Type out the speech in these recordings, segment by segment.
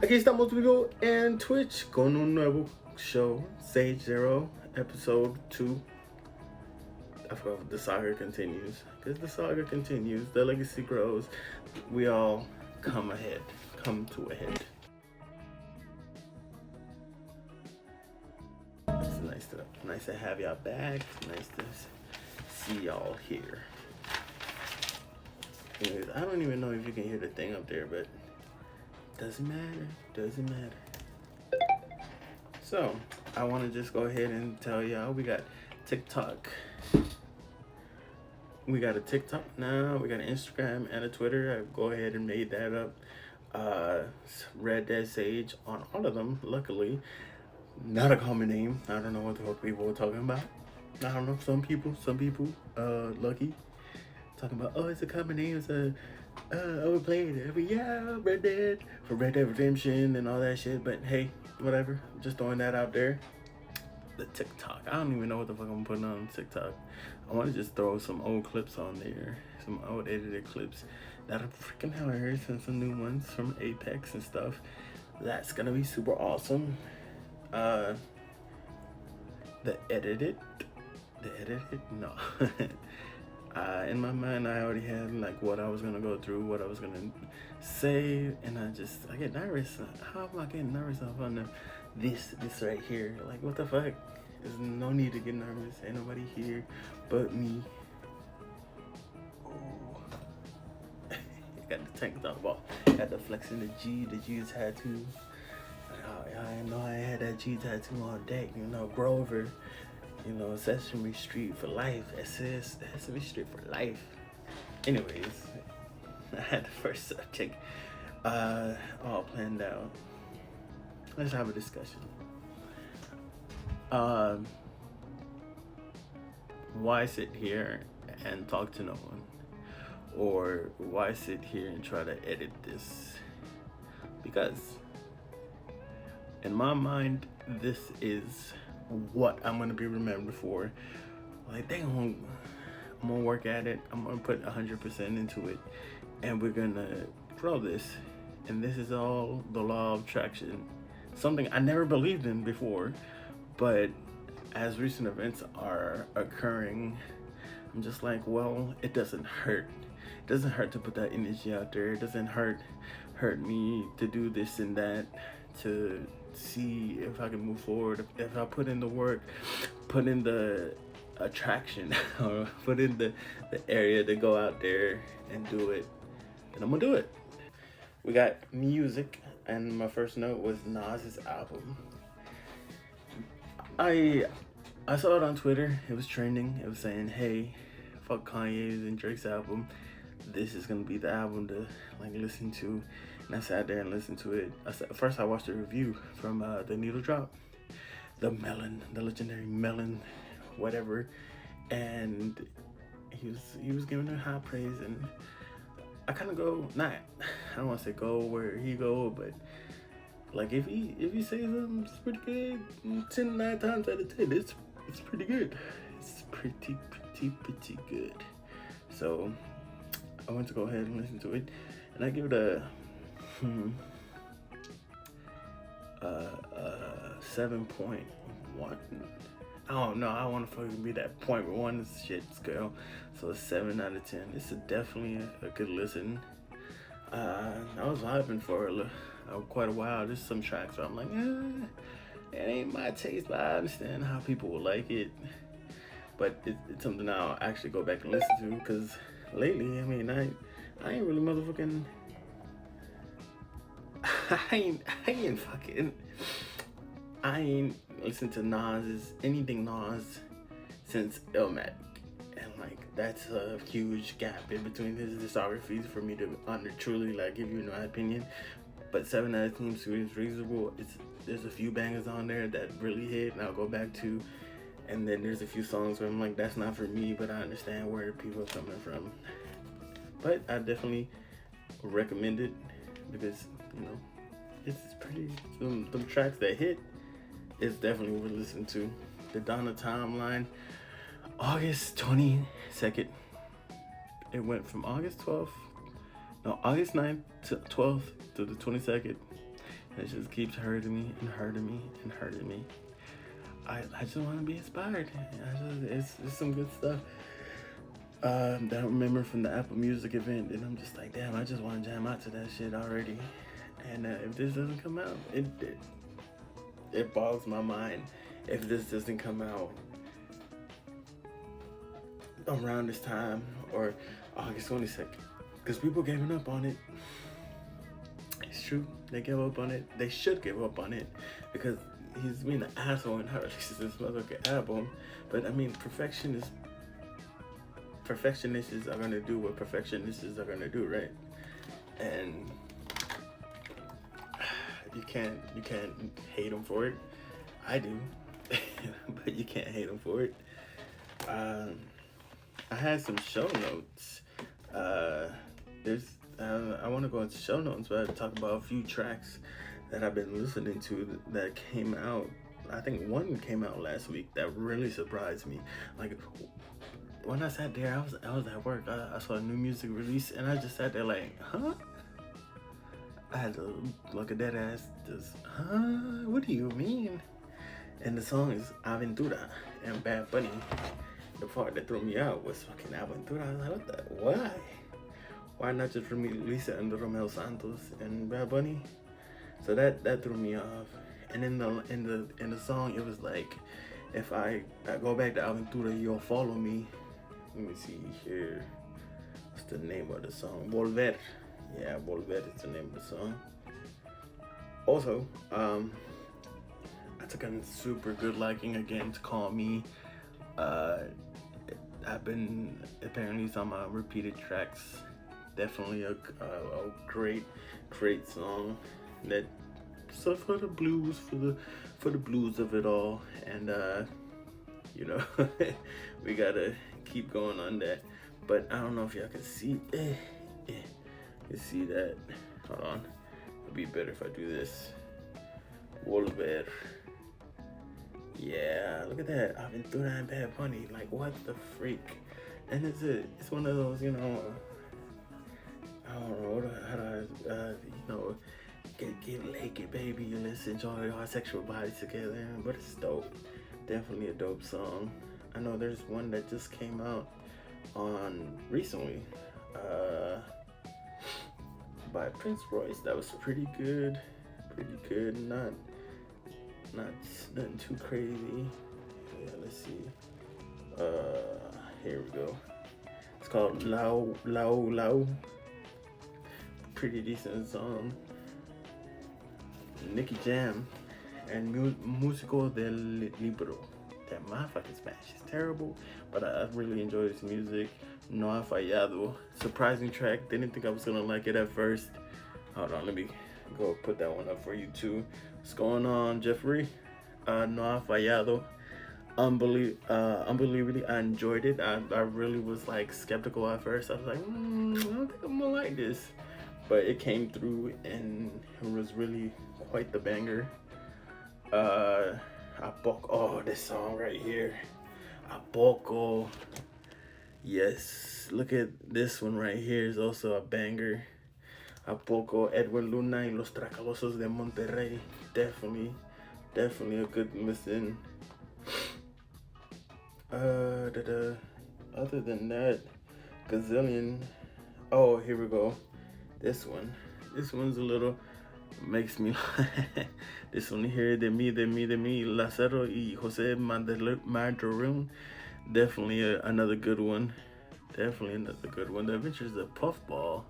Aquí estamos, people, en Twitch con un nuevo show, Sage Zero, episode 2. I forgot the saga continues. Because the saga continues, the legacy grows, we all come to a head. It's nice to have y'all back. Nice to see y'all here. Anyways, I don't even know if you can hear the thing up there, but doesn't matter. So I want to just go ahead and tell y'all we got TikTok. We got a TikTok now. We got an Instagram and a Twitter. I go ahead and made that up. Reddeadsage on all of them. Luckily, not a common name. I don't know what the fuck people were talking about. I don't know. Some people, lucky, talking about, oh, it's a common name. It's a overplayed every year, Red Dead for Red Dead Redemption and all that shit. But hey, whatever. Just throwing that out there. The TikTok. I don't even know what the fuck I'm putting on TikTok. I want to just throw some old clips on there, some old edited clips that are freaking hilarious, and some new ones from Apex and stuff. That's gonna be super awesome. The edited, no. In my mind, I already had like what I was gonna go through, what I was gonna say, and I get nervous. How am I getting nervous on this right here? Like, what the fuck? There's no need to get nervous. Ain't nobody here but me. Got the tank top off. Got the flexing the G tattoo. I know I had that G tattoo on deck. You know, Grover. You know, Sesame Street for life. Sesame Street for life. Anyways, I had the first subject all planned out. Let's have a discussion. Why sit here and talk to no one? Or why sit here and try to edit this? Because in my mind, this is what I'm gonna be remembered for. Like, I'm gonna work at it. I'm gonna put 100% into it, and we're gonna grow this. And this is all the law of attraction, something I never believed in before, but as recent events are occurring, I'm just like, well, it doesn't hurt. It doesn't hurt to put that energy out there. It doesn't hurt me to do this and that, to see if I can move forward. If I put in the work, put in the attraction, or put in the area to go out there and do it, then I'm gonna do it. We got music, and my first note was Nas's album. I saw it on Twitter. It was trending. It was saying, hey, fuck Kanye's and Drake's album. This is gonna be the album to like listen to. And I sat there and listened to it. First I watched a review from the Needle Drop, the legendary Melon, whatever, and he was giving it high praise, and I kind of go, I don't want to say go where he go, but like if he says something, it's pretty good. 9 times out of 10, it's pretty good. It's pretty good. So I want to go ahead and listen to it, and I give it a 7.1. I don't know. I want to fucking be that 0.1 shit girl. So a 7 out of 10. It's definitely a good listen. I was vibing for quite a while. There's some tracks where I'm like, it ain't my taste, but I understand how people will like it. But it's something I'll actually go back and listen to, because lately, I mean, I ain't really motherfucking. I ain't listened to anything Nas since Illmatic, and like that's a huge gap in between his discographies for me to truly like give you my opinion. But 7 out of 10 seems reasonable. There's a few bangers on there that really hit, and I'll go back to, and then there's a few songs where I'm like, that's not for me, but I understand where people are coming from. But I definitely recommend it, because you know, it's pretty, them tracks that hit, it's definitely worth listening to. The Donna timeline, August 22nd. It went from August 9th to 12th to the 22nd. It just keeps hurting me and hurting me and hurting me. I just want to be inspired. It's some good stuff that I remember from the Apple Music event, and I'm just like, damn, I just want to jam out to that shit already. And if this doesn't come out, it bogs my mind. If this doesn't come out around this time or August 22nd, because people gave up on it. It's true, they gave up on it. They should give up on it because he's being an asshole and not releases this motherfucking album. But I mean, perfectionists are gonna do what perfectionists are gonna do, right? And you can't hate them for it. I do, but you can't hate them for it. I had some show notes. I want to go into show notes, but I talk about a few tracks that I've been listening to that came out. I think one came out last week that really surprised me. Like when I sat there, I was at work. I saw a new music release, and I just sat there like, huh? I had to look at that ass. Just, huh? What do you mean? And the song is Aventura and Bad Bunny. The part that threw me out was fucking Aventura. I was like, what the? Why? Why not just release it under Romeo Santos and Bad Bunny? So that threw me off. And in the song, it was like, if I go back to Aventura, you'll follow me. Let me see here. What's the name of the song? Volver. Yeah, Volver is the name of the song. Also, I took a super good liking again to Call Me. I've been apparently some repeated tracks. Definitely a great song. That so for the blues, for the blues of it all, and you know, we gotta keep going on that. But I don't know if y'all can see. You see that? Hold on. It'd be better if I do this. Volver. Yeah, look at that. Aventura and Bad Bunny. Like, what the freak? And it's one of those, you know, I don't know how to, you know, get naked, baby, and let's enjoy our sexual bodies together. But it's dope. Definitely a dope song. I know there's one that just came out on recently, by Prince Royce. That was pretty good. Not nothing too crazy. Yeah, let's see. Here we go. It's called Lao Lao. Pretty decent song. Nicky Jam and Músico del Libro. That motherfucking Spanish is terrible, but I really enjoy this music. No ha fallado. Surprising track. Didn't think I was gonna like it at first. Hold on, let me go put that one up for you too. What's going on, Jeffrey? No ha fallado. Unbelievably, I enjoyed it. I really was like skeptical at first. I was like, I don't think I'm gonna like this, but it came through and it was really quite the banger. Oh, this song right here, A Poco. Yes, look at this one right here is also a banger. A Poco, Edwin Luna y Los Tracalosos de Monterrey. Definitely a good listen. Other than that, gazillion. Oh, here we go. This one's a little makes me this one here, de mi, Lázaro y José Madrón. Definitely another good one. The Adventures of Puffball.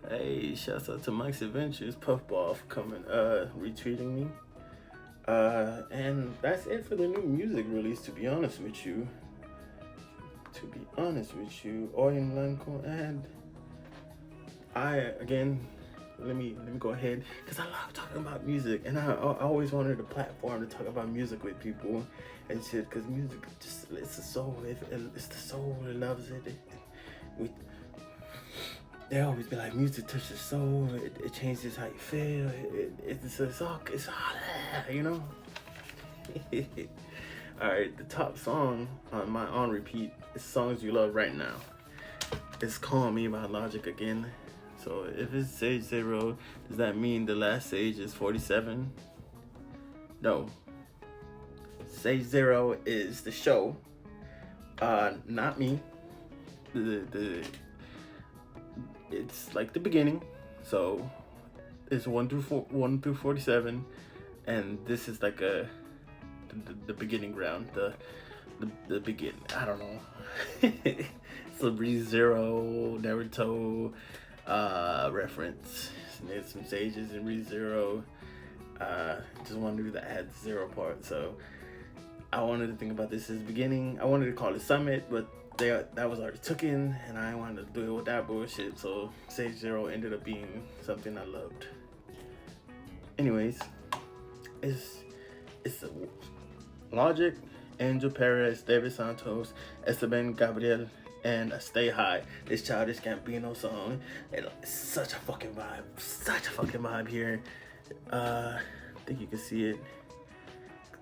Hey, shouts out to Mike's Adventures, Puffball, for coming, retweeting me. And that's it for the new music release, to be honest with you. Hoy en Blanco, and let me go ahead, because I love talking about music, and I always wanted a platform to talk about music with people and shit, because music it's the soul, it's the soul that loves it. They always be like, music touches the soul, it changes how you feel, it's all you know. Alright, the top song on repeat is Songs You Love Right Now. It's Call Me by Logic again. So if it's Sage 0, does that mean the last Sage is 47? No. Sage 0 is the show, not me. It's like the beginning, so it's 1 through 47, and this is like the beginning ground, the begin. I don't know. It's a ReZero Naruto reference. There's some sages in ReZero. Just want to do the add zero part. So I wanted to think about this as beginning. I wanted to call it Summit, but that was already taken, and I wanted to do it with that bullshit. So Sage 0 ended up being something I loved. Anyways, it's Logic, Angel Perez, David Santos, Esteban Gabriel, and Stay High. This Childish Gambino song. It's such a fucking vibe here. I think you can see it.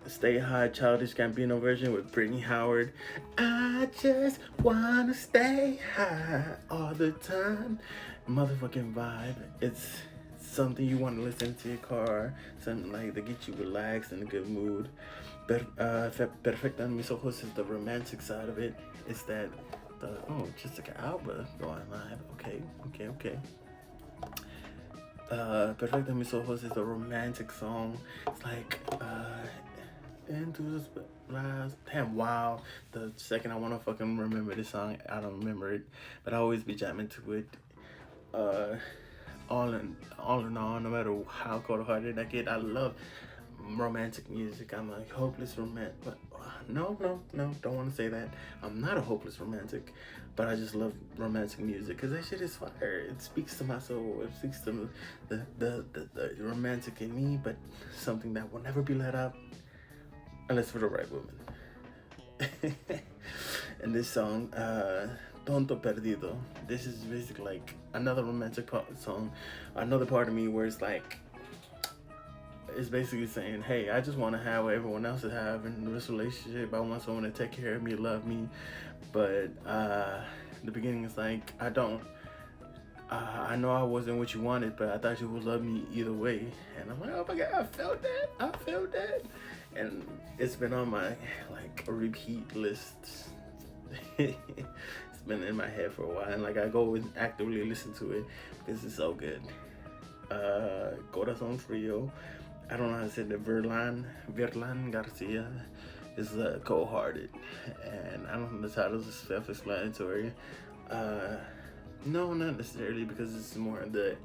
Stay High Childish Gambino version with Brittany Howard. I just wanna stay high all the time. Motherfucking vibe. It's something you want to listen to in your car, something like to get you relaxed in a good mood. Perfecta en mis ojos is the romantic side of it. It's that Jessica Alba going live. Okay. Perfecta en mis ojos is a romantic song. It's like into this last damn wow. The second I wanna fucking remember this song, I don't remember it, but I always be jamming to it. All in all, no matter how cold-hearted I get, I love romantic music. I'm a hopeless romantic, but no, don't want to say that. I'm not a hopeless romantic, but I just love romantic music because that shit is fire. It speaks to my soul. It speaks to the romantic in me, but something that will never be let out unless for the right woman. And this song, Tonto Perdido. This is basically like another romantic song. Another part of me where it's like, it's basically saying, hey, I just want to have what everyone else is having in this relationship. I want someone to take care of me, love me. But the beginning is like, I don't. I know I wasn't what you wanted, but I thought you would love me either way. And I'm like, oh my God, I felt that. And it's been on my like repeat list. It's been in my head for a while, and like I go and actively listen to it because it's so good. Corazón Frío. I don't know how to say it. Verlan Garcia is cold-hearted, and I don't know, the titles are self-explanatory. No, not necessarily, because it's more the,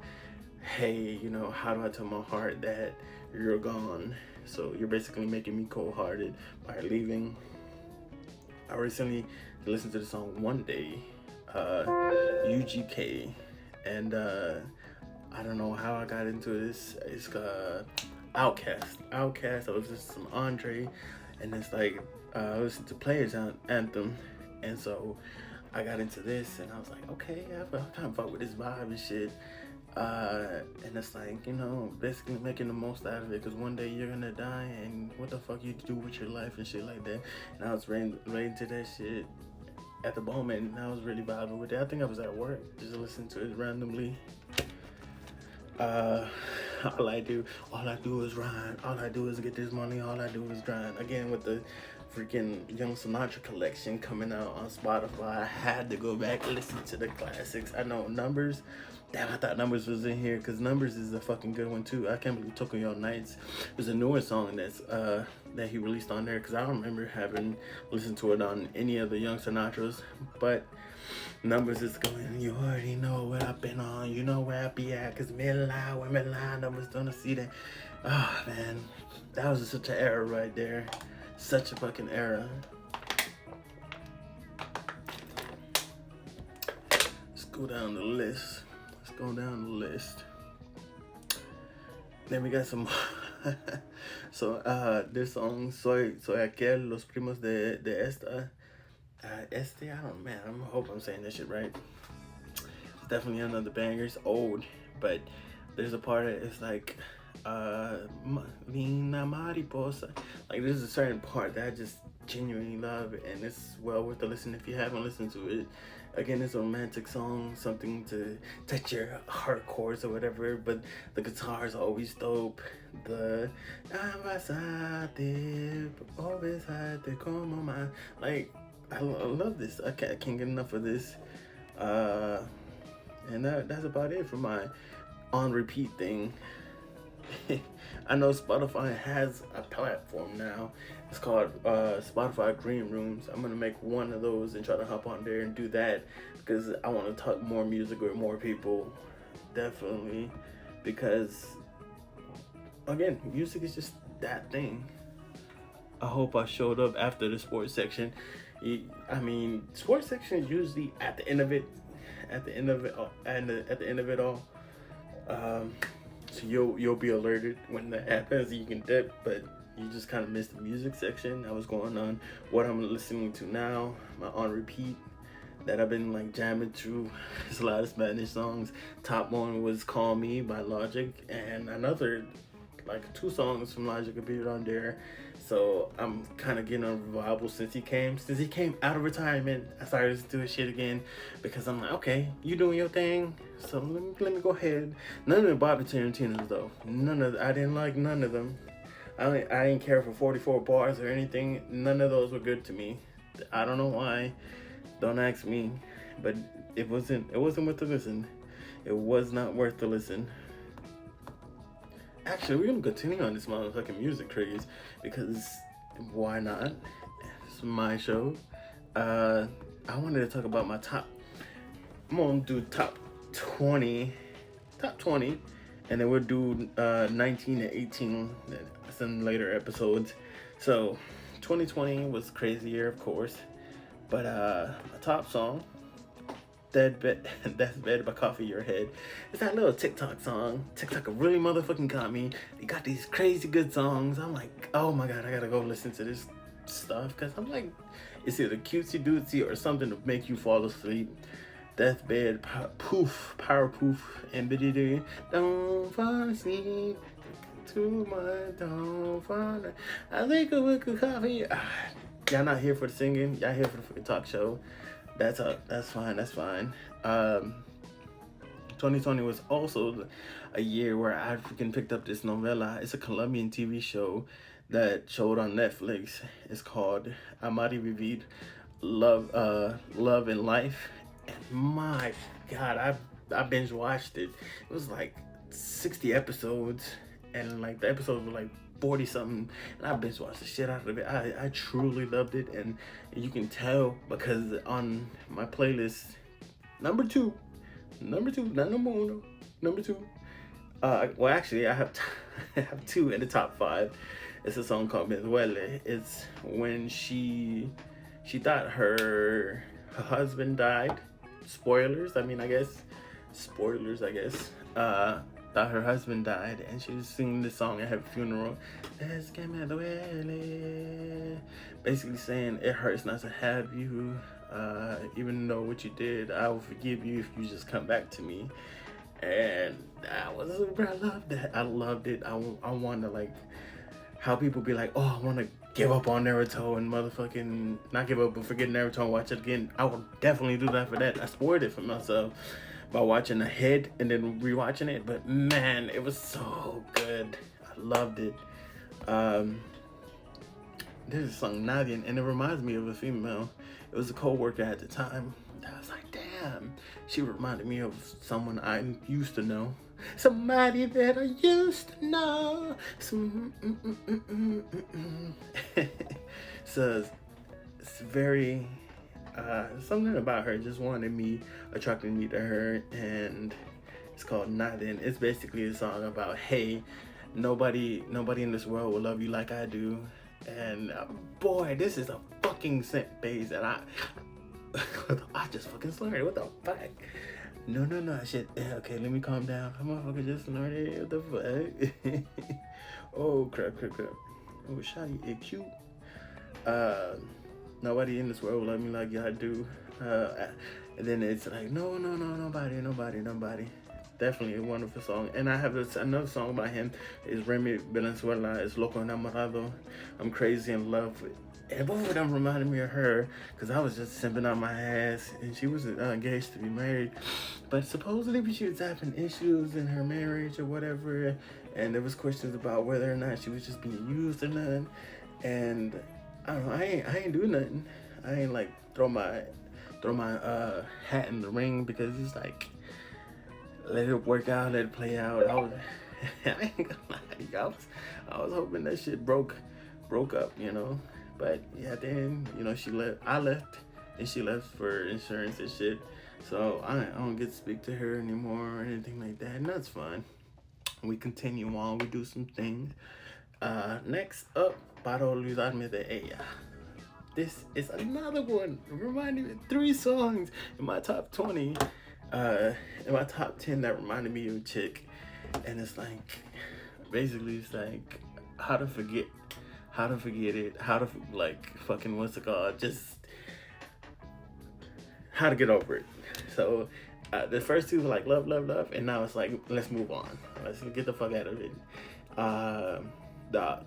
hey, how do I tell my heart that you're gone? So you're basically making me cold-hearted by leaving. I recently listened to the song One Day, UGK, and I don't know how I got into this. It's Outkast. I was listening to some Andre, and it's like I listened to Players Anthem, and so I got into this, and I was like, okay, I kind of fuck with this vibe and shit. And it's like, basically making the most out of it, because one day you're gonna die, and what the fuck you do with your life and shit like that. And I was relating to that shit at the moment, and I was really vibing with it. I think I was at work, just listening to it randomly. All I do is rhyme. All I do is get this money. All I do is grind. Again, with the freaking Young Sinatra collection coming out on Spotify, I had to go back and listen to the classics. I know Numbers. Damn, I thought Numbers was in here, because Numbers is a fucking good one too. I can't believe Tokyo Nights. There's a newer song that's that he released on there, because I don't remember having listened to it on any of the Young Sinatras. But Numbers is going, you already know what I've been on, you know where I be at, because men lie, numbers don't see that. Oh man, that was such an era right there. Such a fucking era. Let's go down the list. Then we got some so this song Soy Aquel, Los Primos de Esta. I hope I'm saying this shit right. It's definitely another banger. It's old, but there's a part that it's like Lina Mariposa. Like there's a certain part that genuinely love, and it's well worth the listen if you haven't listened to it. Again, it's a romantic song, something to touch your heart chords or whatever, but the guitar is always dope. The always had to come on my, like, I love this. I can't get enough of this. And that's about it for my on repeat thing. I know Spotify has a platform now. It's called Spotify Green Rooms. I'm gonna make one of those and try to hop on there and do that because I want to talk more music with more people. Definitely, because again, music is just that thing. I hope I showed up after the sports section. I mean, sports section is usually at the end of it, at the end of it, and at the end of it all. So you'll be alerted when that happens. You can dip, but you just kind of missed the music section. I was going on what I'm listening to now, my on repeat that I've been like jamming through. There's a lot of Spanish songs. Top one was "Call Me" by Logic, and another like 2 songs from Logic appeared on there. So I'm kind of getting a revival since he came out of retirement. I started listening to his shit again because I'm like, okay, you doing your thing, so let me go ahead. None of the Bobby Tarantinos though. I didn't like none of them. I didn't care for 44 bars or anything. None of those were good to me. I don't know why. Don't ask me. But it wasn't worth the listen. It was not worth the listen. Actually, we're gonna continue on this motherfucking music craze because why not? It's my show. I wanted to talk about my top. I'm gonna do top 20, and then we'll do 19 and 18 some later episodes. So 2020 was a crazy year, of course, but my top song, That's Bed by Coffee Your Head. It's that little TikTok song. TikTok really motherfucking got me. They got these crazy good songs. I'm like, oh my god, I gotta go listen to this stuff because I'm like, it's either cutesy dootsy or something to make you fall asleep. Deathbed, power poof, and biddy don't fall asleep too much, don't fall. I think a wick of coffee. Y'all not here for the singing. Y'all here for the talk show. That's fine. 2020 was also a year where I freaking picked up this novela. It's a Colombian TV show that showed on Netflix. It's called Amar y Vivir, Love and Life. And my god, I binge watched it. It was like 60 episodes, and like the episodes were like 40 something, and I binge watched the shit out of it. I truly loved it, and you can tell because on my playlist, number two, not number uno, number 2. Well, actually, I have I have 2 in the top 5. It's a song called Me Duele. It's when she thought her husband died. Spoilers, I guess. Thought her husband died, and she was singing this song at her funeral. Es que me duele. Basically saying it hurts not to have you, even though what you did, I will forgive you if you just come back to me. And I loved that. I loved it. I want to, like, how people be like, oh, I want to give up on Naruto and motherfucking not give up but forget Naruto and watch it again. I would definitely do that for that. I spoiled it for myself by watching ahead and then rewatching it, but man, it was so good. I loved it. There's a song Nadia, and it reminds me of a female. It was a co-worker at the time. I was like, damn, she reminded me of someone I used to know. Somebody that I used to know. So it's very something about her just attracted me to her, and it's called Nothing. It's basically a song about, hey, nobody in this world will love you like I do, and boy, this is a fucking scent base, and I just fucking snorted. What the fuck? No, shit. Okay, let me calm down. I'm motherfucker just snorted. What the fuck? Oh, crap. Oh, shawty, it cute. Nobody in this world will love me like y'all do. And then it's like, no, nobody. Definitely a wonderful song. And I have another song by him. It's Remy Valenzuela. It's Loco Enamorado. I'm crazy in love And both of them reminded me of her because I was just simping out my ass, and she was engaged to be married. But supposedly she was having issues in her marriage or whatever, and there was questions about whether or not she was just being used or nothing. And I don't know, I ain't do nothing. I ain't like throw my hat in the ring because it's like let it work out, let it play out. I ain't gonna lie, I was hoping that shit broke up, you know. But yeah, then she left. I left, and she left for insurance and shit. So I don't get to speak to her anymore or anything like that, and that's fine. We continue on. We do some things. Next up, para olvidarme de ella. This is another one reminding me of 3 songs in my top 20. In my top 10 that reminded me of a chick, and it's like basically it's like how to forget it, how to like fucking what's it called, just how to get over it. So the first 2 were like love, and now it's like let's move on, let's get the fuck out of it.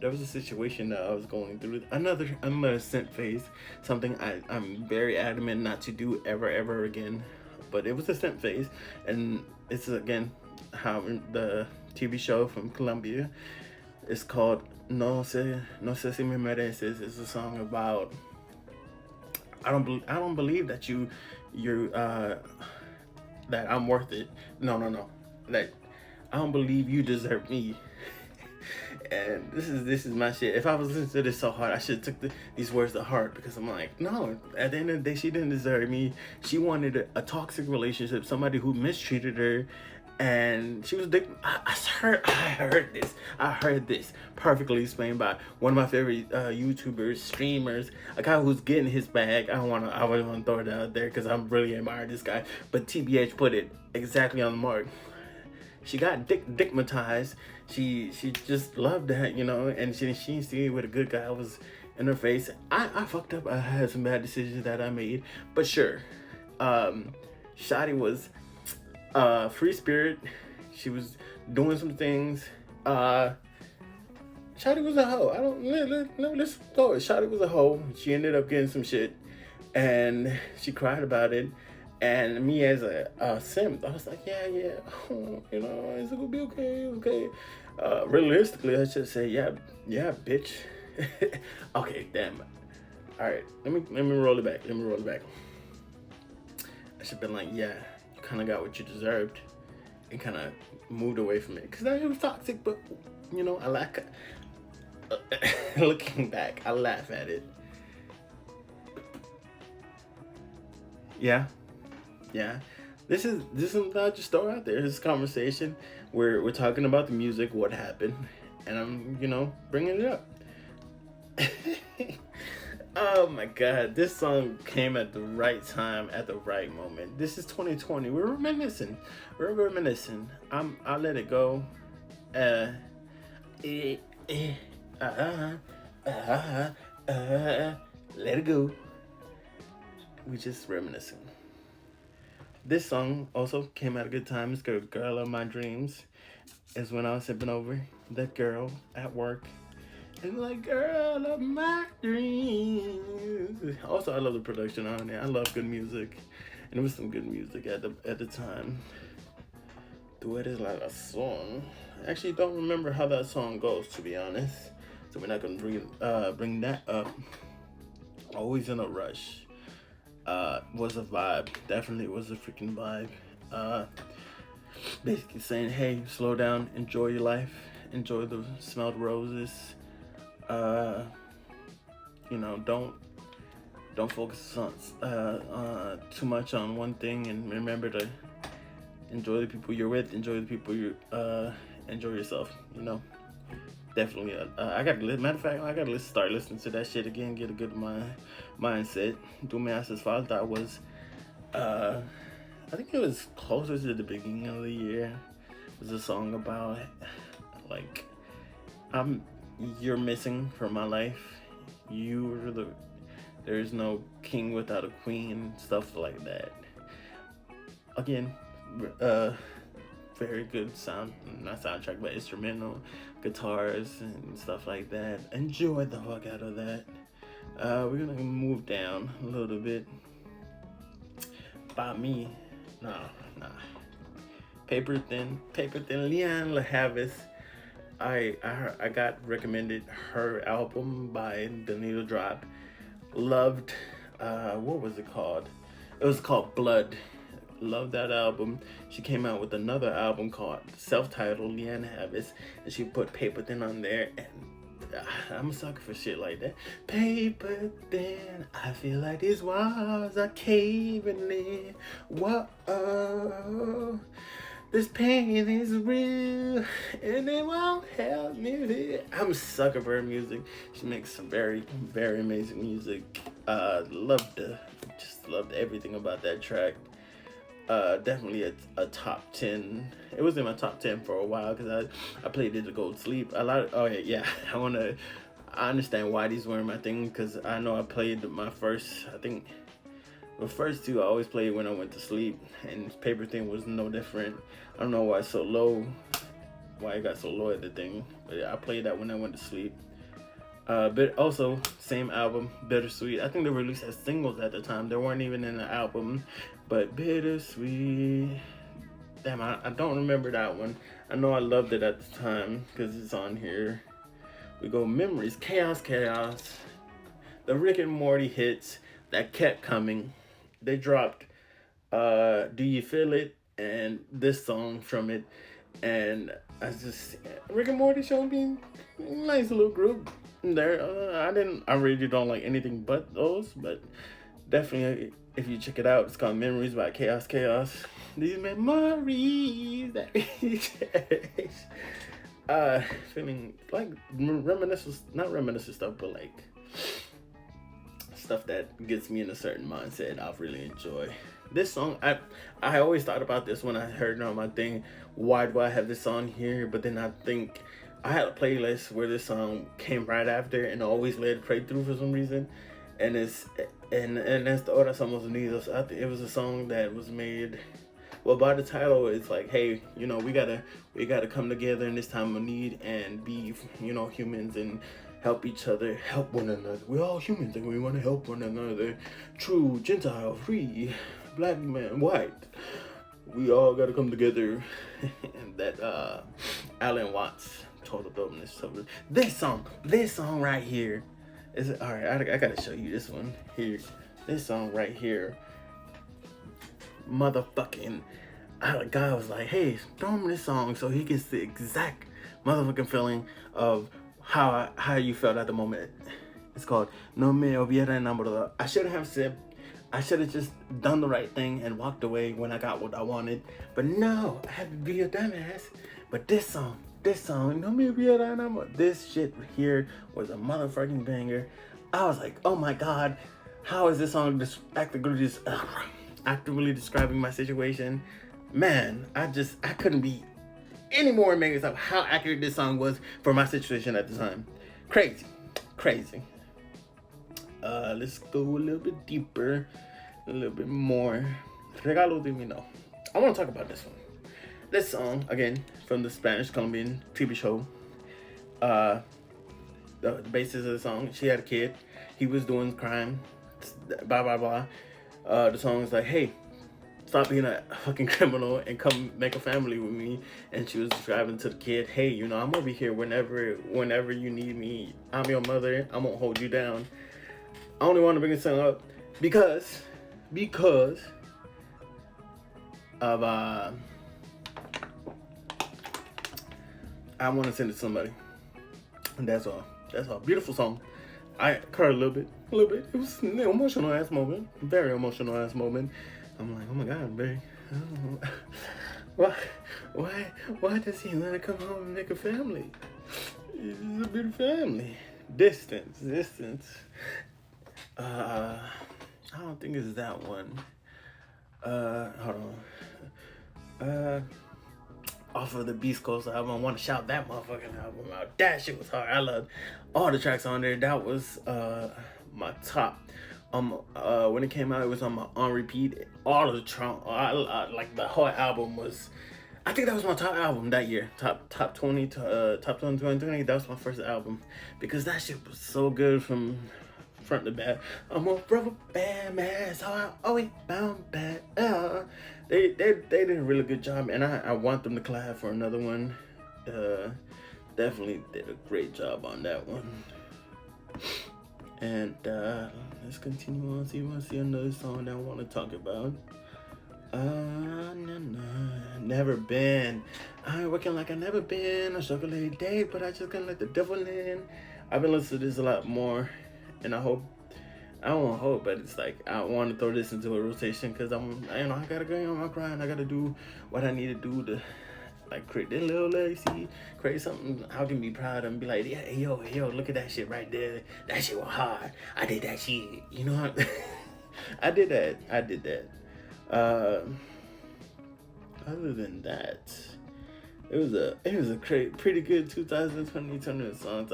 There was a situation that I was going through, another scent phase, something I'm very adamant not to do ever again. But it was a scent phase, and it's again how the TV show from Colombia is called No sé si me mereces. It's a song about I don't believe that you're that I'm worth it. No, that I don't believe you deserve me. And this is my shit. If I was listening to this so hard, I should have took these words to heart, because I'm like, no, at the end of the day, she didn't deserve me. She wanted a toxic relationship, somebody who mistreated her, and she was I heard this perfectly explained by one of my favorite YouTubers, streamers, a guy who's getting his bag. I wouldn't want to throw it out there because I really admire this guy, but TBH put it exactly on the mark. She got dickmatized. She just loved that, and she didn't see it with a good guy was in her face. I fucked up. I had some bad decisions that I made, but sure. Shotty was free spirit. She was doing some things. Shotty was a hoe. Let's go. Shotty was a hoe. She ended up getting some shit, and she cried about it. And me as a simp, I was like, yeah, it's gonna be okay. Realistically, I should say, yeah, bitch. Okay, damn. All right, let me roll it back. I should have been like, yeah, you kind of got what you deserved, and kind of moved away from it, because it was toxic. But I like looking back, I laugh at it. Yeah. This is not just throw out there. This is conversation. We're talking about the music, what happened, and I'm bringing it up. Oh my god, this song came at the right time, at the right moment. This is 2020. We're reminiscing. I'll let it go. Let it go. We just reminiscing. This song also came at a good time. It's called Girl of My Dreams. It's when I was sipping over that girl at work. And like, girl of my dreams. Also, I love the production on it. I love good music. And it was some good music at the time. Tu eres la razón. I actually don't remember how that song goes, to be honest. So we're not going to bring that up. Always in a rush. Was a vibe. Definitely was a freaking vibe. Basically saying, hey, slow down, enjoy your life, enjoy the smelled roses. Don't focus on too much on one thing, and remember to enjoy the people you're with, enjoy the people enjoy yourself. Definitely. Matter of fact, I gotta start listening to that shit again, get a good mindset. Tu me haces falta was, I think it was closer to the beginning of the year. It was a song about like, you're missing from my life. There's no king without a queen, stuff like that. Again, very good not soundtrack, but instrumental guitars and stuff like that. Enjoy the fuck out of that. We're gonna move down a little bit. By me, nah. Paper Thin, Leanne LaHavis. I got recommended her album by The Needle Drop. Loved, what was it called? It was called Blood. Loved that album. She came out with another album called self-titled Leanne Havis, and she put Paper Thin on there, and I'm a sucker for shit like that. Paper thin, I feel like these walls are caving in. Whoa, this pain is real, and it won't help me. I'm a sucker for her music. She makes some very, very amazing music. Loved everything about that track. Definitely a top 10. It was in my top 10 for a while because I played it to go to sleep. I understand why these weren't my thing, because I know I played the first two I always played when I went to sleep, and Paper Thin was no different. I don't know why it's so low, why it got so low at the thing, but I played that when I went to sleep. But also, same album, Bittersweet. I think they released as singles at the time. They weren't even in the album. But Bittersweet, damn, I don't remember that one. I know I loved it at the time because it's on here. We go Memories, Chaos. The Rick and Morty hits that kept coming. They dropped Do You Feel It? And this song from it. And Rick and Morty showed me a nice little group there. I really don't like anything but those, but definitely if you check it out, it's called Memories by Chaos. These memories that we cherish. Feeling like not reminiscent stuff, but like stuff that gets me in a certain mindset I really enjoy. This song, I always thought about this when I heard it on my thing. Why do I have this on here? But then I think I had a playlist where this song came right after, and always let it play through for some reason. And that's the Hora Somos Unidos. I think it was a song that was made. Well, by the title, it's like, hey, we gotta come together in this time of need and be, humans and help each other, help one another. We're all humans and we want to help one another. True, Gentile, free, black man, white. We all gotta come together. And that Alan Watts, total dopeness. So this song right here is all right. I gotta show you this one here. This song right here, motherfucking. A guy was like, hey, throw him this song so he gets the exact motherfucking feeling of how you felt at the moment. It's called No Me Hubiera Enamorado. I should have just done the right thing and walked away when I got what I wanted. But no, I had to be a dumbass. But this song, No Me Hubiera Enamorado, this shit here was a motherfucking banger. I was like, oh my God, how is this song actively describing my situation? Man, I couldn't be any more amazed of how accurate this song was for my situation at the time. Crazy. Let's go a little bit deeper, a little bit more. Regalo de Mino. I want to talk about this one. This song, again, from the Spanish Colombian TV show. The basis of the song, she had a kid. He was doing crime. Blah, blah, blah. The song is like, hey, stop being a fucking criminal and come make a family with me. And she was describing to the kid, hey, I'm gonna be here whenever you need me. I'm your mother. I won't hold you down. I only want to bring this song up because of I want to send it to somebody, and that's all. Beautiful song. I cried a little bit. It was an emotional ass moment, very emotional ass moment. I'm like, oh my God, baby. Why does he want to come home and make a family? It's a big family. Distance. I don't think it's that one. Hold on. Off of the Beast Coast album, I want to shout that motherfucking album out. That shit was hard. I loved all the tracks on there. That was my top. When it came out, it was on repeat. All of the like the whole album was. I think that was my top album that year. Top 20 2020. That was my first album because that shit was so good from front to back. I'm a rubber band man, so I always bound back. They did a really good job, and I want them to collab for another one. Definitely did a great job on that one. And let's continue on. See if I see another song that I want to talk about. Never been. I'm working like I never been. I struggle every day, but I just can't let the devil in. I've been listening to this a lot more, and I don't hope, but it's like I want to throw this into a rotation because I gotta go on my grind. I gotta do what I need to do to like create that little legacy, create something I can be proud of and be like, yeah, hey, yo, look at that shit right there. That shit was hard. I did that shit. You know, I did that. Other than that, it was a pretty good 2020 songs.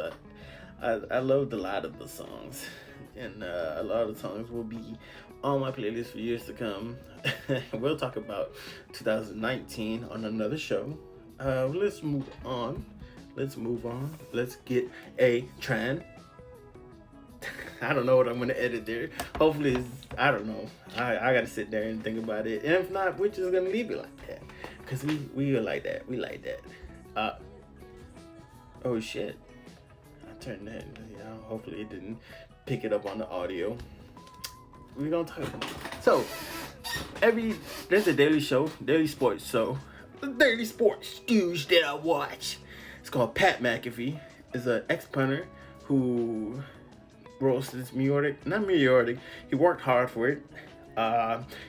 I loved a lot of the songs, and a lot of songs will be on my playlist for years to come. We'll talk about 2019 on another show. Let's move on. Let's get a trend. I don't know what I'm gonna edit there. Hopefully, I don't know. I gotta sit there and think about it. And if not, we're just gonna leave it like that. Cause we are like that. We like that. Oh shit. I turned that. Yeah, hopefully it didn't pick it up on the audio. We're gonna talk about it. So there's a daily sports show. The daily sports stooge that I watch. It's called Pat McAfee. Is an ex-punter who rose to this not meteoric. He worked hard for it.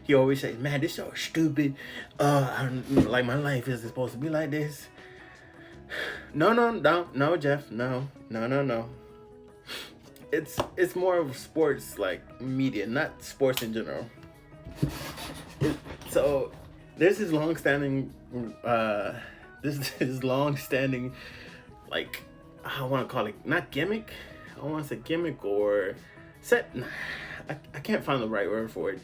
He always says, "Man, this show is stupid. Like my life isn't supposed to be like this." No, Jeff. No. It's more of sports like media, not sports in general. So there's this long-standing, like I want to call it not gimmick. I want to say gimmick or set. I can't find the right word for it,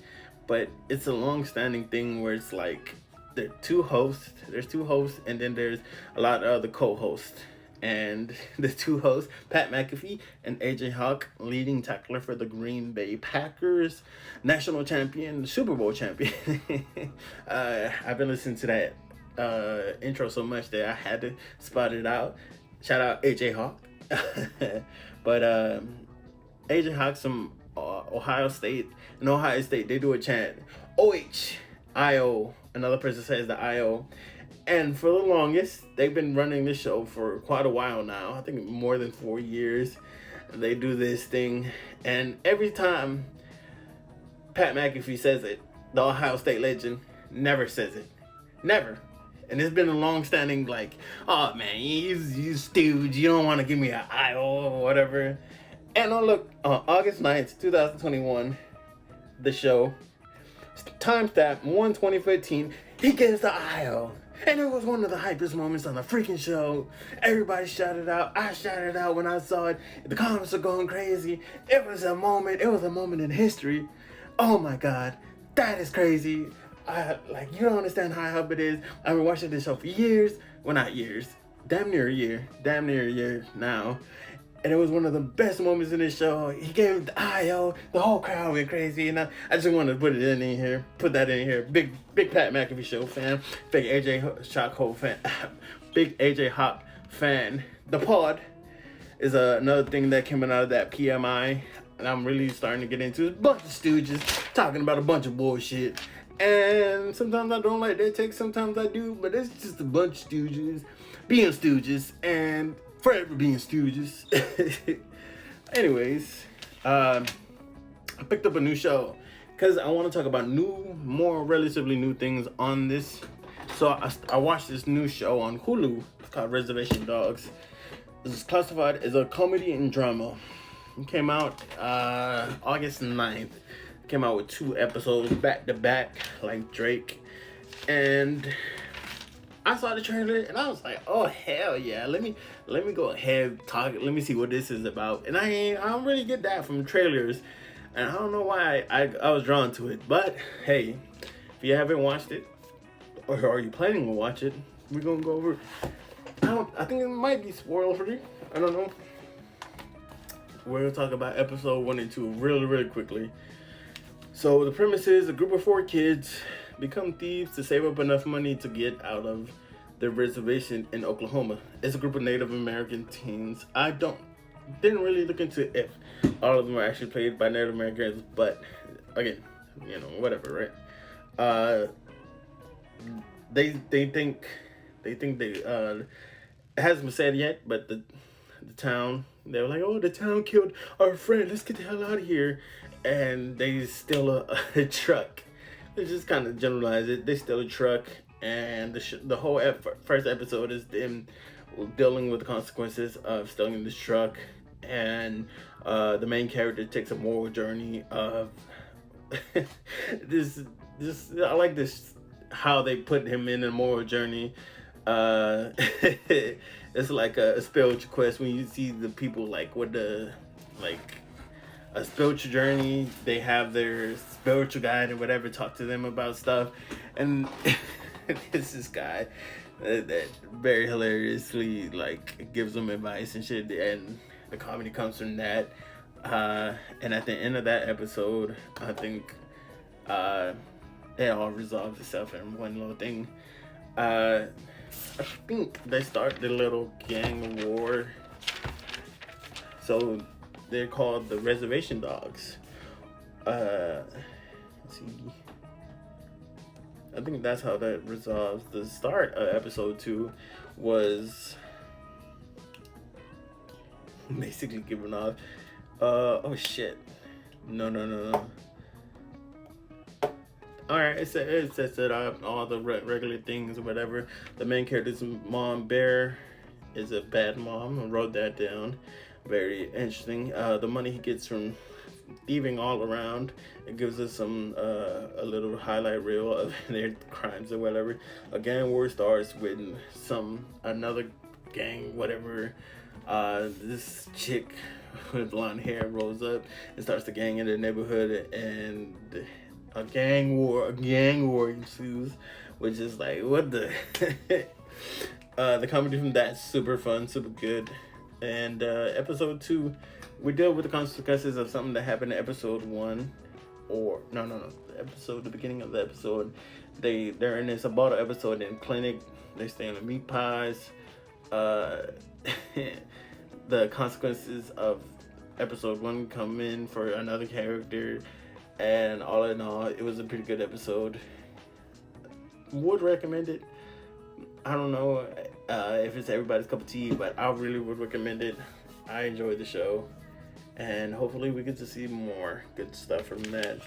but it's a long-standing thing where it's like there's two hosts, and then there's a lot of other co-hosts. And the two hosts, Pat McAfee and AJ Hawk, leading tackler for the Green Bay Packers, national champion, Super Bowl champion. I've been listening to that intro so much that I had to spot it out. Shout out AJ Hawk. But AJ Hawk's from Ohio State. In Ohio State, they do a chant, OH-I-O. Another person says the I-O. And for the longest, they've been running this show for quite a while now. I think more than 4 years. They do this thing. And every time Pat McAfee says it, the Ohio State legend never says it. Never. And it's been a long-standing like, oh man, you stooge. You don't want to give me an I-O or whatever. And look, on August 9th, 2021, the show, timestamp 1/2015, he gets the I-O. And it was one of the hypest moments on the freaking show. Everybody shouted out. I shouted out when I saw it. The comments are going crazy. It was a moment in history. Oh my God, that is crazy. You don't understand how hype it is. I've been watching this show for years. Well, not years. Damn near a year now. And it was one of the best moments in this show. He gave the I-O. The whole crowd went crazy. And I just wanted to put that in here. Big Pat McAfee show fan. Big AJ Hawk fan. Big AJ Hawk fan. The pod is another thing that came out of that PMI. And I'm really starting to get into a bunch of stooges talking about a bunch of bullshit. And sometimes I don't like their takes. Sometimes I do. But it's just a bunch of stooges being stooges. And forever being stooges. Anyways, I picked up a new show because I want to talk about relatively new things on this. So I watched this new show on Hulu. It's called Reservation Dogs. This is classified as a comedy and drama. It came out August 9th. Came out with 2 episodes back to back, like Drake. And I saw the trailer and I was like, oh hell yeah, let me go ahead talk. Let me see what this is about. And I don't really get that from trailers, and I don't know why I was drawn to it. But hey, if you haven't watched it, or are you planning to watch it, we're gonna go over. I think it might be spoiler free. I don't know. we're gonna talk about episode 1 and 2 really, really quickly. So the premise is a group of 4 kids become thieves to save up enough money to get out of their reservation in Oklahoma. It's a group of Native American teens. I didn't really look into if all of them are actually played by Native Americans, but again, whatever, right? They think it hasn't been said yet, but the town, they were like, oh, the town killed our friend, let's get the hell out of here. And they steal a truck. They just kind of generalize it. They steal a truck, and the whole first episode is them dealing with the consequences of stealing this truck. And the main character takes a moral journey of this. I like this, how they put him in a moral journey. It's like a spiritual quest when you see the people like with the a spiritual journey. They have their spiritual guide or whatever talk to them about stuff, and it's this guy that very hilariously like gives them advice and shit, and the comedy comes from that. And at the end of that episode, I think it all resolves itself in one little thing. I think they start the little gang war. So they're called the Reservation Dogs. Let's see. I think that's how that resolves. The start of episode 2 was basically giving off. Oh shit. No. Alright, it sets it up, all the regular things or whatever. The main character's mom, Bear, is a bad mom. I wrote that down. Very interesting. The money he gets from thieving all around, it gives us a little highlight reel of their crimes or whatever. A gang war starts with another gang, whatever. This chick with blonde hair rolls up and starts the gang in the neighborhood, and a gang war ensues, which is like, what the the comedy from that's super fun, super good. And episode 2, we deal with the consequences of something that happened in episode 1, or the beginning of the episode. They're in this bottle episode in clinic. They stay on the meat pies. The consequences of episode 1 come in for another character. And all in all, it was a pretty good episode. Would recommend it. I don't know if it's everybody's cup of tea, but I really would recommend it. I enjoyed the show, and hopefully we get to see more good stuff from that.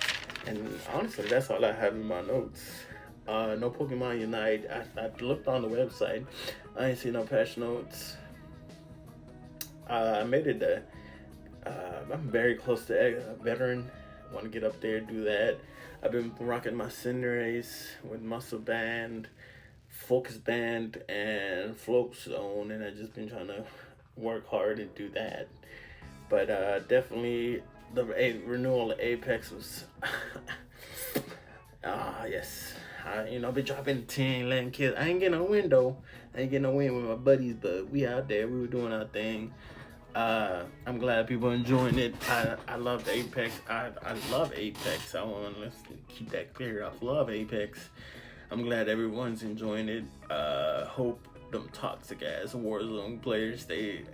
And honestly, that's all I have in my notes. No Pokemon Unite. I looked on the website. I ain't see no patch notes. I made it. I'm very close to a veteran. Want to get up there, do that. I've been rocking my Cinderace with Muscle Band, Focus Band, and Float Zone, and I've just been trying to work hard and do that. But definitely the renewal of Apex was yes. I've been dropping 10, letting kids. I ain't getting no win though. I ain't getting no win with my buddies, but we out there, we were doing our thing. I'm glad people are enjoying it. I love Apex. I love Apex. I want to keep that clear. I love Apex. I'm glad everyone's enjoying it. Hope them toxic ass Warzone players, they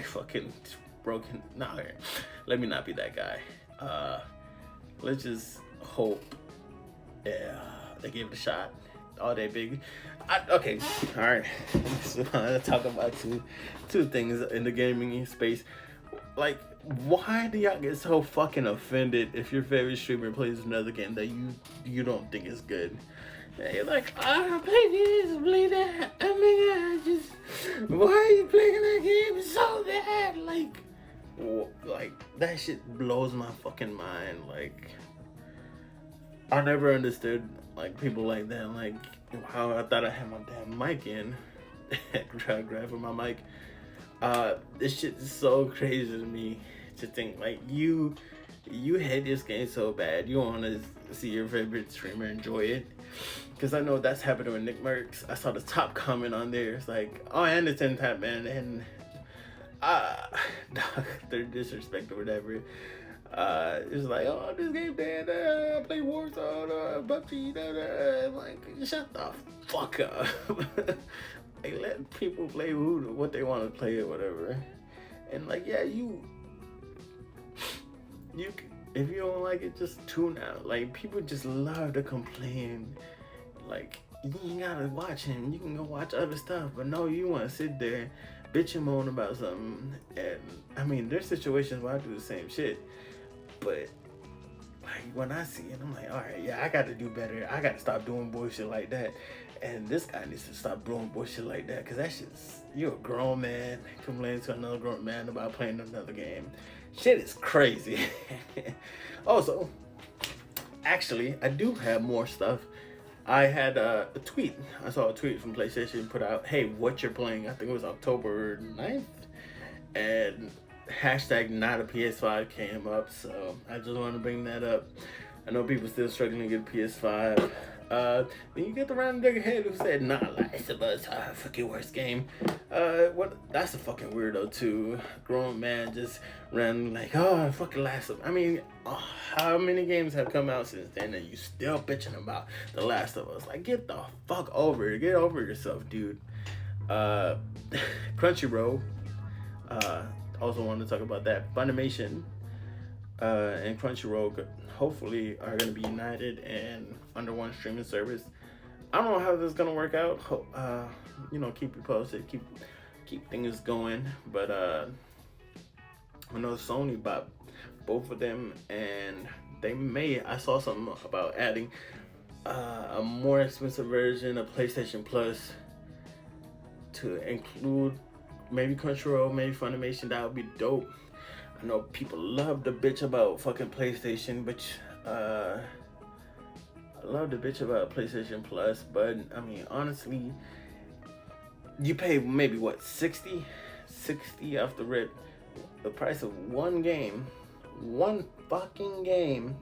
fucking broken. Nah, let me not be that guy. Let's just hope they give it a shot. All day, big. Okay, all right. So let's talk about two things in the gaming space. Like, why do y'all get so fucking offended if your favorite streamer plays another game that you don't think is good? And you're like, I play this, play that. I mean, why are you playing that game so bad? Like that shit blows my fucking mind. Like, I never understood like people like that. Like, how I thought I had my damn mic in. Try to grab for my mic. This shit is so crazy to me to think like you hate this game so bad. You want to see your favorite streamer enjoy it. Because I know that's happening with Nick Merckx. I saw the top comment on there. It's like, oh, and it's in Tap Man. And their disrespect or whatever. It's like, oh, this game dead. I play Warzone, PUBG. Like, shut the fuck up. Like, let people play what they want to play or whatever. And like, yeah, you if you don't like it, just tune out. Like, people just love to complain. Like, you ain't gotta watch him. You can go watch other stuff. But no, you want to sit there, bitch and moan about something. And I mean, there's situations where I do the same shit. But like, when I see it, I'm like, all right, yeah, I got to do better. I got to stop doing bullshit like that. And this guy needs to stop doing bullshit like that, because that shit's, you're a grown man complaining to another grown man about playing another game. Shit is crazy. Also, actually, I do have more stuff. I had a tweet. I saw a tweet from PlayStation put out, hey, what you're playing? I think it was October 9th. And hashtag not a PS5 came up, so I just wanted to bring that up. I know people still struggling to get a PS5. Then you get the random nigga head who said, nah, Last of Us, fucking worst game. What? That's a fucking weirdo too. Grown man just ran like, oh, fucking Last of Us. I mean, how many games have come out since then and you still bitching about the Last of Us? Like, get the fuck over it. Get over yourself, dude. Crunchyroll. Also wanted to talk about that. Funimation and Crunchyroll hopefully are going to be united and under one streaming service. I don't know how this is going to work out. You know, keep you posted, keep things going. But I know Sony bought both of them, and I saw something about adding a more expensive version of PlayStation Plus to include maybe Crunchyroll, maybe Funimation. That would be dope. I know people love to bitch about fucking PlayStation, but I love to bitch about PlayStation Plus, but I mean, honestly, you pay maybe what, 60 off the rip, the price of one fucking game.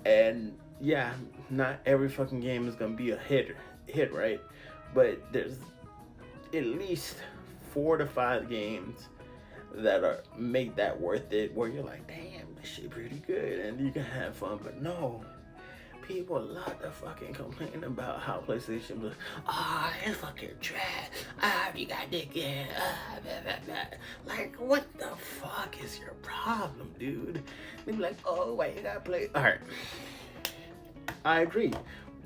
And yeah, not every fucking game is gonna be a hit, right? But there's at least 4 to 5 games that make that worth it, where you're like, damn, this shit pretty good, and you can have fun. But no, people love to fucking complain about how PlayStation was, it's fucking trash. You got this game. Blah, blah, blah. Like, what the fuck is your problem, dude? They be like, oh, wait, you gotta play. All right, I agree.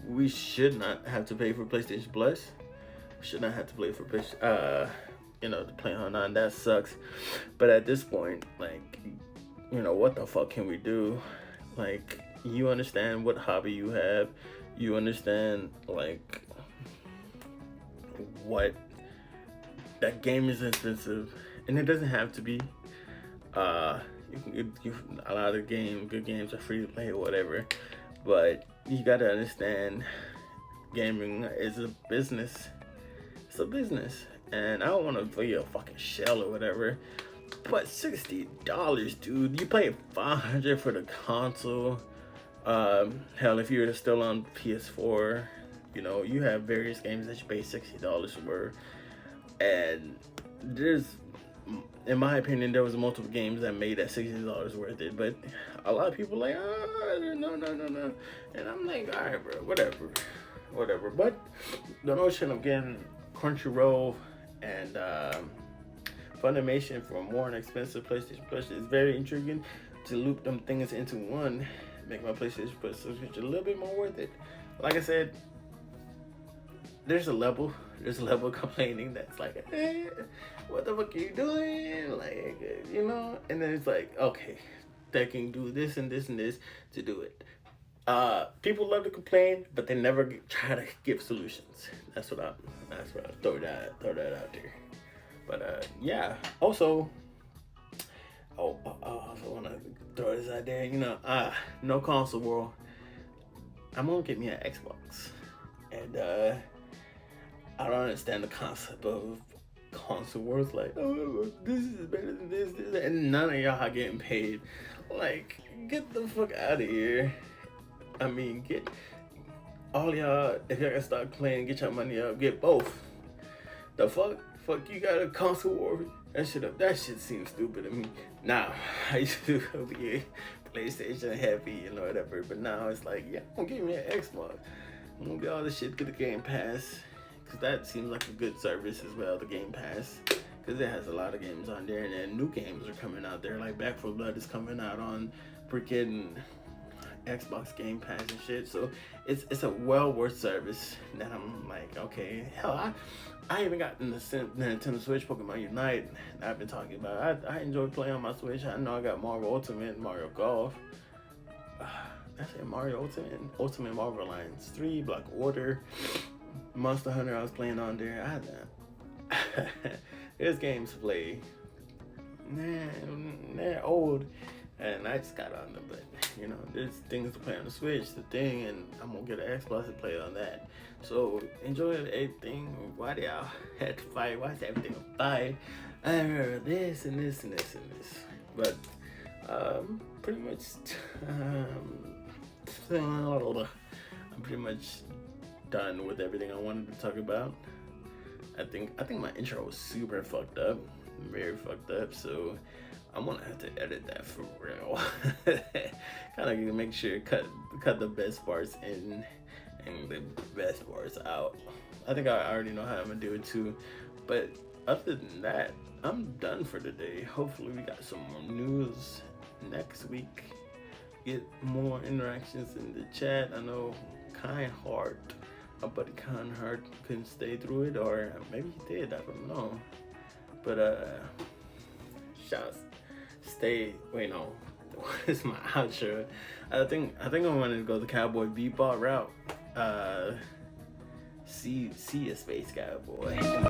We should not have to pay for PlayStation Plus. We should not have to pay for to play online. That sucks. But at this point, like, what the fuck can we do? Like, you understand what hobby you have. You understand, like, what that game is expensive, and it doesn't have to be. You can get a lot of good games are free to play or whatever, but you gotta understand, gaming is a business. It's a business. And I don't want to play a fucking shell or whatever, but $60, dude. You pay $500 for the console. Hell, if you're still on PS4, you have various games that you pay $60 for. And in my opinion, there was multiple games that made that $60 worth it. But a lot of people like, no. And I'm like, all right, bro, whatever. But the notion of getting Crunchyroll and Funimation for a more inexpensive PlayStation Plus is very intriguing. To loop them things into one, make my PlayStation Plus subscription a little bit more worth it. Like I said, there's a level of complaining that's like, what the fuck are you doing? Like, and then it's like, okay, they can do this and this and this to do it. People love to complain, but they never try to give solutions. That's what I throw that out there. But yeah. Also, I also want to throw this out there. No console world. I'm gonna get me an Xbox, and I don't understand the concept of console wars. Like, oh, this is better than this, and none of y'all are getting paid. Like, get the fuck out of here. I mean, get all y'all, if y'all gonna start playing, get your money up, get both. The fuck you got a console war That shit seems stupid to me. Now, I used to be PlayStation heavy and whatever, but now it's like, yeah, don't give me an Xbox. I'm gonna get all this shit to the Game Pass, cause that seems like a good service as well, the Game Pass, cause it has a lot of games on there, and then new games are coming out there. Like Back 4 Blood is coming out on freaking Xbox Game Pass and shit. So it's a well worth service that I'm like, okay, hell, I even got in the Nintendo Switch Pokemon Unite that I've been talking about. I enjoy playing on my Switch. I know I got Marvel Ultimate, Mario Golf. I said Mario Ultimate Marvel Alliance 3, Block Order, Monster Hunter I was playing on there. There's games to play. They're old. And I just got on them, but you know, there's things to play on the Switch, the thing, and I'm gonna get an Xbox to play on that. So enjoy everything. Why do y'all had to fight? Why is everything a fight? I remember this and this and this and this. But pretty much, I'm pretty much done with everything I wanted to talk about. I think my intro was super fucked up, very fucked up. So I'm gonna have to edit that for real. Kind of make sure cut the best parts in and the best parts out. I think I already know how I'm gonna do it too. But other than that, I'm done for today. Hopefully we got some more news next week. Get more interactions in the chat. I know Kind Heart, my buddy Kind Heart couldn't stay through it, or maybe he did. I don't know. But shouts. Wait, no. It's my outro. I think I wanted to go the Cowboy Bebop route. See a space cowboy.